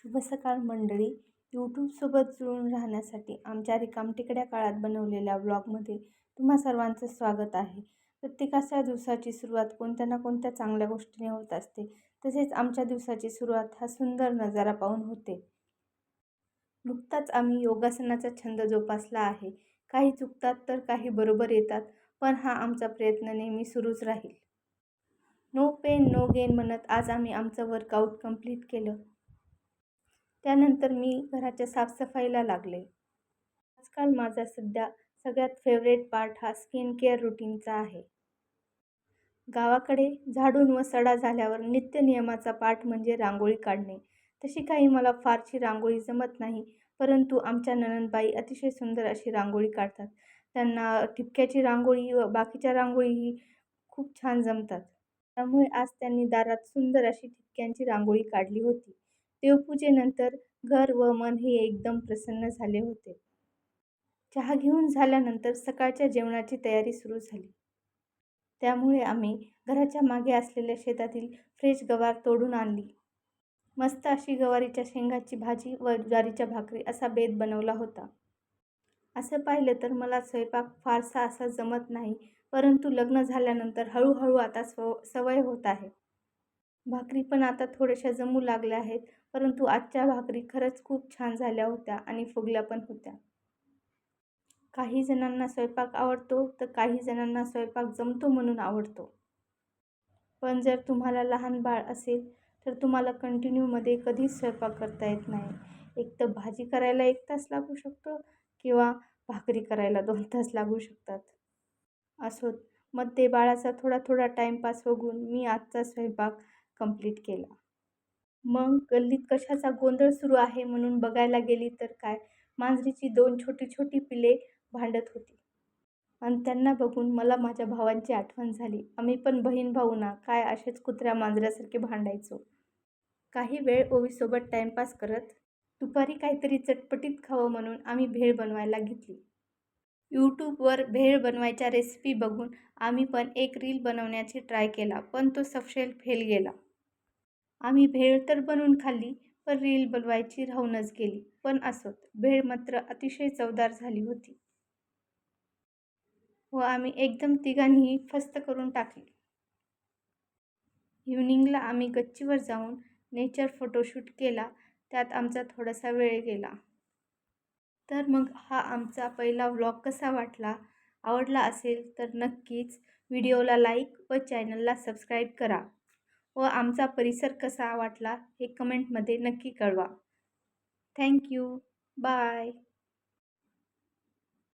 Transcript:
शुभ सकाळ मंडळी. यूट्यूबसोबत जुळून राहण्यासाठी आमच्या रिकामटेकड्या काळात बनवलेल्या व्लॉगमध्ये तुम्हा सर्वांचं स्वागत आहे. प्रत्येकाच्या दिवसाची सुरुवात कोणत्या ना कोणत्या चांगल्या गोष्टीने होत असते. तसेच आमच्या दिवसाची सुरुवात हा सुंदर नजारा पाहून होते. नुकताच आम्ही योगासनाचा छंद जोपासला आहे. काही चुकतात तर काही बरोबर येतात, पण हा आमचा प्रयत्न नेहमी सुरूच राहील. नो पेन नो गेन म्हणत आज आम्ही आमचं वर्कआउट कंप्लीट केलं. त्यानंतर मी घराच्या साफसफाईला लागले. आजकाल माझा सगळ्यात फेवरेट पार्ट हा स्किन केअर रुटीनचा आहे. गावाकडे झाडून व सडा झाल्यावर नित्यनियमाचा पाठ म्हणजे रांगोळी काढणे. तशी काही मला फारशी रांगोळी जमत नाही, परंतु आमच्या नणंदबाई अतिशय सुंदर अशी रांगोळी काढतात. त्यांना ठिपक्याची रांगोळी व बाकीच्या रांगोळीही खूप छान जमतात. त्यामुळे आज त्यांनी दारात सुंदर अशी ठिपक्यांची रांगोळी काढली होती. देवपूजेनंतर घर व मन हे एकदम प्रसन्न झाले होते. चहा घेऊन झाल्यानंतर सकाळच्या जेवणाची तयारी सुरू झाली. त्यामुळे आम्ही घराच्या मागे असलेल्या शेतातील फ्रेश गवार तोडून आणली. मस्त अशी गवारीच्या शेंगाची भाजी व ज्वारीच्या भाकरी असा बेत बनवला होता. असं पाहिलं तर मला स्वयंपाक फारसा असा जमत नाही, परंतु लग्न झाल्यानंतर हळूहळू आता सवय होत आहे. भाकरी पण आता थोड्याशा जमू लागल्या आहेत, परंतु आजच्या भाकरी खरंच खूप छान झाल्या होत्या आणि फुगल्या पण होत्या. काही जणांना स्वयंपाक आवडतो तर काही जणांना स्वयंपाक जमतो म्हणून आवडतो. पण जर तुम्हाला लहान बाळ असेल तर तुम्हाला कंटिन्यूमध्ये कधीच स्वयंपाक करता येत नाही. एक तर भाजी करायला 1 तास लागू शकतो किंवा भाकरी करायला 2 तास लागू शकतात. असोत, मग ते बाळाचा थोडा टाईमपास बघून मी आजचा स्वयंपाक कंप्लीट केला. मग गल्लीत कशाचा गोंधळ सुरू आहे म्हणून बघायला गेली तर काय, मांजरीची 2 छोटी पिले भांडत होती. आणि त्यांना बघून मला माझ्या भावांची आठवण झाली. आम्ही पण बहीण-भाऊ ना, काय असेच कुत्र्या मांजरासारखे भांडायचो. काही वेळ ओवीसोबत टाईमपास करत दुपारी काहीतरी चटपटीत खावं म्हणून आम्ही भेळ बनवायला घेतली. यूट्यूबवर भेळ बनवायच्या रेसिपी बघून आम्ही पण एक रील बनवण्याची ट्राय केला, पण तो सपशेल फेल गेला. आम्ही भेळ तर बनवून खाल्ली, पण रील बनवायची राहूनच गेली. पण असोत, भेळ मात्र अतिशय चवदार झाली होती व आम्ही एकदम तिघांनीही फस्त करून टाकली. इव्हनिंगला आम्ही गच्चीवर जाऊन नेचर फोटोशूट केला. त्यात आमचा थोडासा वेळ गेला. तर मग हा आमचा पहिला व्लॉग कसा वाटला? आवडला असेल तर नक्कीच व्हिडिओला लाईक व चॅनलला सबस्क्राईब करा व आमचा परिसर कसा वाटला हे कमेंटमध्ये नक्की कळवा. Thank you. बाय.